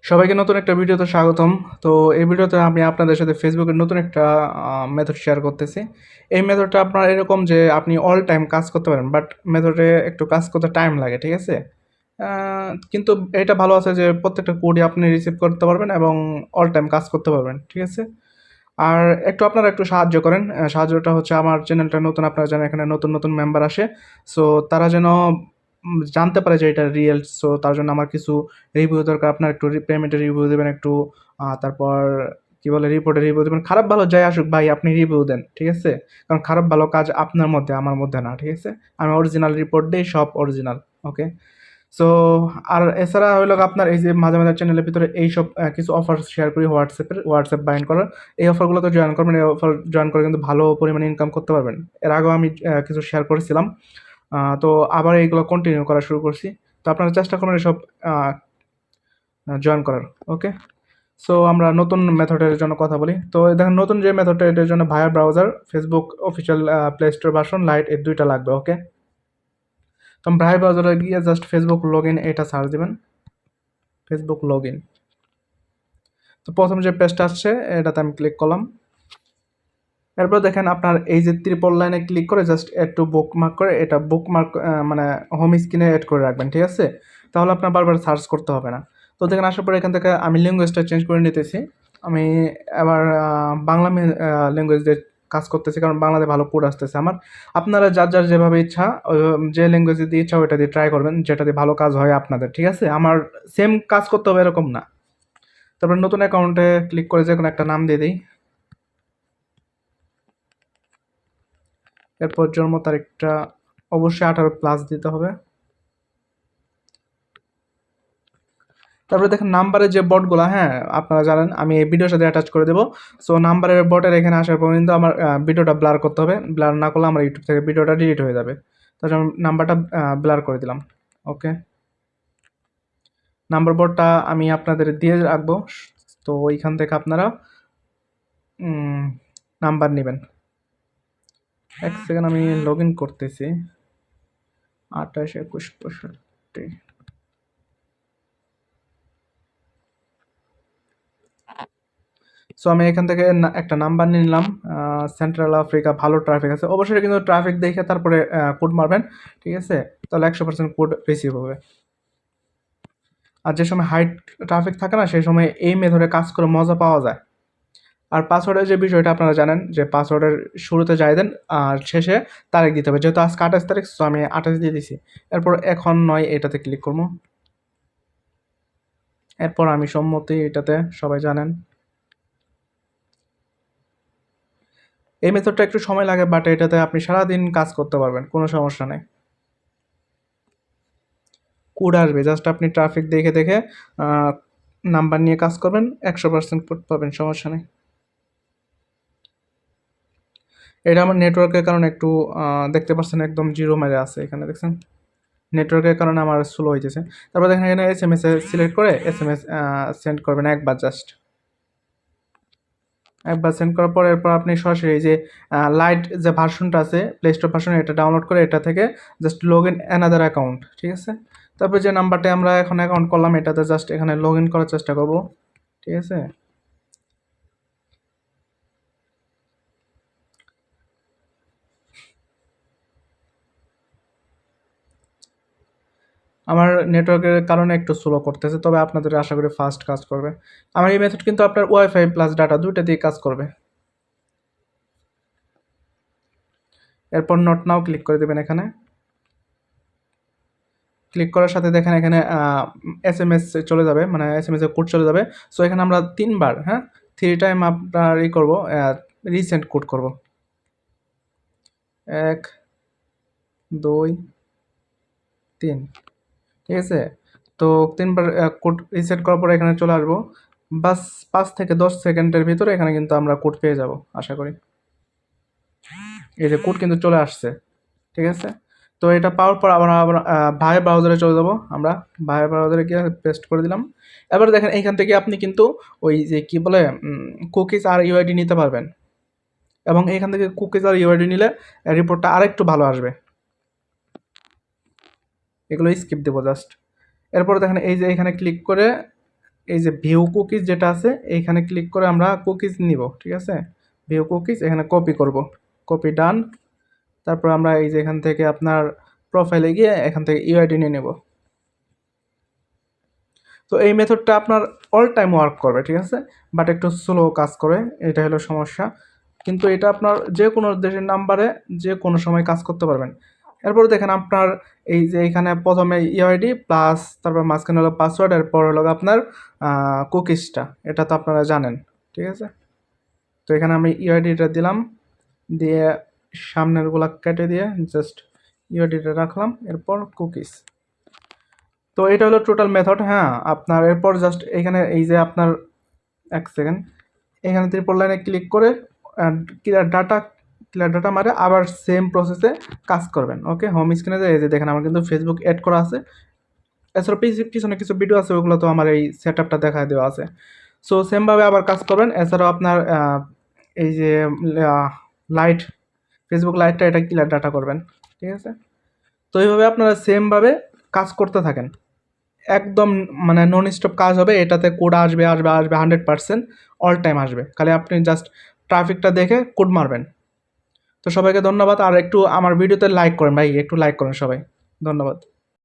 সবাইকে নতুন একটা ভিডিওতে স্বাগতম। তো এই ভিডিওতে আমি আপনাদের সাথে ফেসবুকের নতুন একটা মেথড শেয়ার করতেছি। এই মেথডটা আপনার এরকম যে আপনি অল টাইম কাজ করতে পারেন, বাট মেথডে একটু কাজ করতে টাইম লাগে, ঠিক আছে? কিন্তু এটা ভালো আছে যে প্রত্যেকটা কোডই আপনি রিসিভ করতে পারবেন এবং অল টাইম কাজ করতে পারবেন, ঠিক আছে? আর আপনারা একটু সাহায্য করেন। সাহায্যটা হচ্ছে আমার চ্যানেলটা নতুন, আপনারা যেন এখানে নতুন, নতুন মেম্বার আসে। সো তারা যেন জানতে পারে যে এটা রিয়েল। সো তার জন্য আমার কিছু রিভিউ দরকার। আপনারা একটু পেমেন্টের রিভিউ দিবেন একটু, তারপর কি বলে রিপোর্টের রিভিউ দিবেন। খারাপ ভালো যাই আসুক ভাই, আপনি রিভিউ দেন, ঠিক আছে? কারণ খারাপ ভালো কাজ আপনার মধ্যে, আমার মধ্যে না, ঠিক আছে? আমি অরিজিনাল রিপোর্ট দেই, সব অরিজিনাল। ওকে? সো আর এছাড়া হইলো আপনার এই যে মাঝে, মাঝে চ্যানেলের ভিতরে এইসব কিছু অফার শেয়ার করি হোয়াটসঅ্যাপ বাইন্ড করার। এই অফারগুলোতে জয়েন করবেন। এই অফার জয়েন করে কিন্তু ভালো পরিমাণে ইনকাম করতে পারবেন। এর আগেও আমি কিছু শেয়ার করেছিলাম। তো আবার এইগুলো কন্টিনিউ করা শুরু করছি। তো আপনারা চেষ্টা করবেন এসব আ জয়েন করার। ওকে? সো আমরা নতুন মেথডের জন্য কথা বলি। তো দেখেন নতুন যে মেথডটা, এটার জন্য via browser, facebook official play store version, lite, এই ২ টা লাগবে। ওকে? তো ভায়া ব্রাউজারে গিয়ে জাস্ট ফেসবুক লগইন এটা সার্চ দিবেন। Facebook login. তো প্রথম যে পেজটা আসছে এটাতে আমি ক্লিক করলাম। এরপর দেখেন আপনার এই যে ট্রিপল লাইনে ক্লিক করে জাস্ট এড টু বুকমার্ক করে এটা বুকমার্ক মানে হোম স্ক্রিনে এড করে রাখবেন, ঠিক আছে? তাহলে আপনার বারবার সার্চ করতে হবে না। তো দেখেন আসার পরে এখান থেকে আমি ল্যাঙ্গুয়েজটা চেঞ্জ করে নিতেছি। আমি এবার বাংলা ল্যাঙ্গুয়েজ দিয়ে কাজ করতেছি, কারণ বাংলাতে ভালো কোড আসতেছে আমার। আপনারা যার, যার যেভাবে ইচ্ছা যে ল্যাঙ্গুয়েজ দিয়ে ইচ্ছা ওইটা দিয়ে ট্রাই করবেন, যেটা দিয়ে ভালো কাজ হয় আপনাদের, ঠিক আছে? আমার সেম কাজ করতে হবে এরকম না। তারপর নতুন অ্যাকাউন্টে ক্লিক করে যেকোনো একটা নাম দিয়ে দিই। এরপর জন্ম তারিখটা অবশ্যই 18+ দিতে হবে। তারপরে দেখেন নাম্বারের যে বটগুলা, হ্যাঁ, আপনারা জানেন আমি এই ভিডিওর সাথে অ্যাটাচ করে দেবো। সো নাম্বারের বটের এখানে আসার পর কিন্তু আমার ভিডিওটা ব্লার করতে হবে। ব্লার না করলে আমার ইউটিউব থেকে ভিডিওটা ডিলিট হয়ে যাবে। তার জন্য নাম্বারটা ব্লার করে দিলাম। ওকে? নাম্বার বটটা আমি আপনাদের দিয়ে রাখবো। তো ওইখান থেকে আপনারা নাম্বার নেবেন। ১ সেকেন্ড আমি লগ ইন করতেছি। ২৮, ২১, ৬৫। সো আমি এখান থেকে একটা নাম্বার নিলাম। সেন্ট্রাল আফ্রিকা, ভালো ট্রাফিক আছে। অবশ্যই কিন্তু ট্রাফিক দেখে তারপরে কোড মারবেন, ঠিক আছে? তাহলে ১০০% কোড রিসিভ হবে। আর যে সময় হাই ট্রাফিক থাকে না, সেই সময় এই মেথডে কাজ করে মজা পাওয়া যায়। আর পাসওয়ার্ডের যে বিষয়টা আপনারা জানেন যে পাসওয়ার্ডের শুরুতে যাই দেন আর শেষে তারিখ দিতে হবে। যেহেতু আজকে ২৮ তারিখ, সো আমি ২৮ দিয়ে দিছি। এরপর এখন নয় এটাতে ক্লিক করব। এরপর আমি সম্মতি, এটাতে সবাই জানেন। এই মেথডটা একটু সময় লাগে, বাট এটাতে আপনি সারাদিন কাজ করতে পারবেন, কোনো সমস্যা নেই। কোড আসবে, জাস্ট আপনি ট্রাফিক দেখে দেখে নাম্বার নিয়ে কাজ করবেন, ১০০% কোড পাবেন, সমস্যা নেই। এটা আমার নেটওয়ার্কের কারণে একটু দেখতে পাচ্ছেন একদম জিরো মেরে আছে, এখানে দেখছেন? নেটওয়ার্কের কারণে আমার স্লো হইতেছে। তারপর দেখেন এখানে SMS এ সিলেক্ট করে SMS সেন্ড করবেন একবার জাস্ট। একবার সেন্ড করার পর এরপর আপনি সরাসরি এই যে লাইট যে ভার্সনটা আছে, প্লে স্টোর ভার্সন, এটা ডাউনলোড করে এটা থেকে just log in another account, ঠিক আছে? তারপর যে নাম্বারটা আমরা এখন অ্যাকাউন্ট করলাম এটাতে জাস্ট এখানে লগ ইন করার চেষ্টা করব, ঠিক আছে? আমার নেটওয়ার্কের কারণে একটু স্লো করতেছে, তবে আপনাদের আশা করি ফাস্ট কাজ করবে। আমার এই মেথড কিন্তু আপনার ওয়াইফাই প্লাস ডাটা ২ টা দিয়ে কাজ করবে। এরপর নট নাও ক্লিক করে দেবেন এখানে। ক্লিক করার সাথে দেখেন এখানে SMS চলে যাবে, মানে SMS এর কোড চলে যাবে। সো এখানে আমরা ৩ বার, হ্যাঁ? 3 টাইম আপনার করব, রিসেন্ট কোড করব। ১, ২, ৩, ঠিক আছে? তো ৩ বার কোড রিসেট করার পরে এখানে চলে আসবো। বাস ৫ থেকে ১০ সেকেন্ডের ভিতরে এখানে কিন্তু আমরা কোড পেয়ে যাব আশা করি। এই যে কোড কিন্তু চলে আসছে, ঠিক আছে? তো এটা পাওয়ার পর আবার ভায়া ব্রাউজারে চলে যাব আমরা। ভায়া ব্রাউজারে গিয়ে পেস্ট করে দিলাম। এবার দেখেন এইখান থেকে আপনি কিন্তু ওই যে কি বলে কুকিজ আর ইউআইডি নিতে পারবেন। এবং এইখান থেকে কুকিজ আর ইউআইডি নিলে রিপোর্টটা আরেকটু ভালো আসবে। এগুলো স্কিপ দেবো জাস্ট। এরপরে দেখেন এই যে এখানে ক্লিক করে এই যে ভিউ কুকিজ যেটা আছে এইখানে ক্লিক করে আমরা কুকিজ নিব, ঠিক আছে। ভিউ কুকিজ এখানে কপি করব, কপি ডান। তারপর আমরা এই যে এখান থেকে আপনার প্রোফাইলে গিয়ে এখান থেকে ইউআইডি নিয়ে নেব। তো এই মেথডটা আপনার অল টাইম ওয়ার্ক করবে, ঠিক আছে, বাট একটু স্লো কাজ করে, এটা হলো সমস্যা। কিন্তু এটা আপনার যে কোনো দেশের নাম্বারে যে কোনো সময় কাজ করতে পারবেন। এরপর দেখেন আপনার এই যে এখানে প্রথমে ইউআইডি প্লাস তারপর মাঝখানে হলো পাসওয়ার্ড, এরপর হলো আপনার কুকিজটা, এটা তো আপনারা জানেন, ঠিক আছে। তো এখানে আমি ইউআইডিটা দিলাম, দিয়ে সামনেরগুলা কেটে দিয়ে জাস্ট ইউআইডিটা রাখলাম, এরপর কুকিজ। তো এটা হলো টোটাল মেথড। হ্যাঁ, আপনার এরপর জাস্ট এখানে এই যে আপনার এক সেকেন্ড, এখানে ত্রিপল লাইনে ক্লিক করে ক্লিয়ার ডাটা মারে আবার সেম প্রসেসে কাজ করবেন। ওকে, হোম স্ক্রিনে এই যে দেখেন আমার কিন্তু ফেসবুক অ্যাড করা আছে, এছাড়া পিছনে কিছু ভিডিও আছে, ওগুলো তো আমার এই সেট আপটা দেখা দেওয়া আছে। সো সেমভাবে আবার কাজ করবেন। এছাড়াও আপনার এই যে লাইট, ফেসবুক লাইটটা এটা ক্লিয়ার ডাটা করবেন, ঠিক আছে। তো এইভাবে আপনারা সেমভাবে কাজ করতে থাকেন, একদম মানে নন স্টপ কাজ হবে। এটাতে কোড আসবে আসবে আসবে 100% অল টাইম আসবে, খালি আপনি জাস্ট ট্রাফিকটা দেখে কোড মারবেন। তো সবাইকে ধন্যবাদ, আর একটু আমার ভিডিওতে লাইক করেন ভাই, একটু লাইক করেন সবাই, ধন্যবাদ।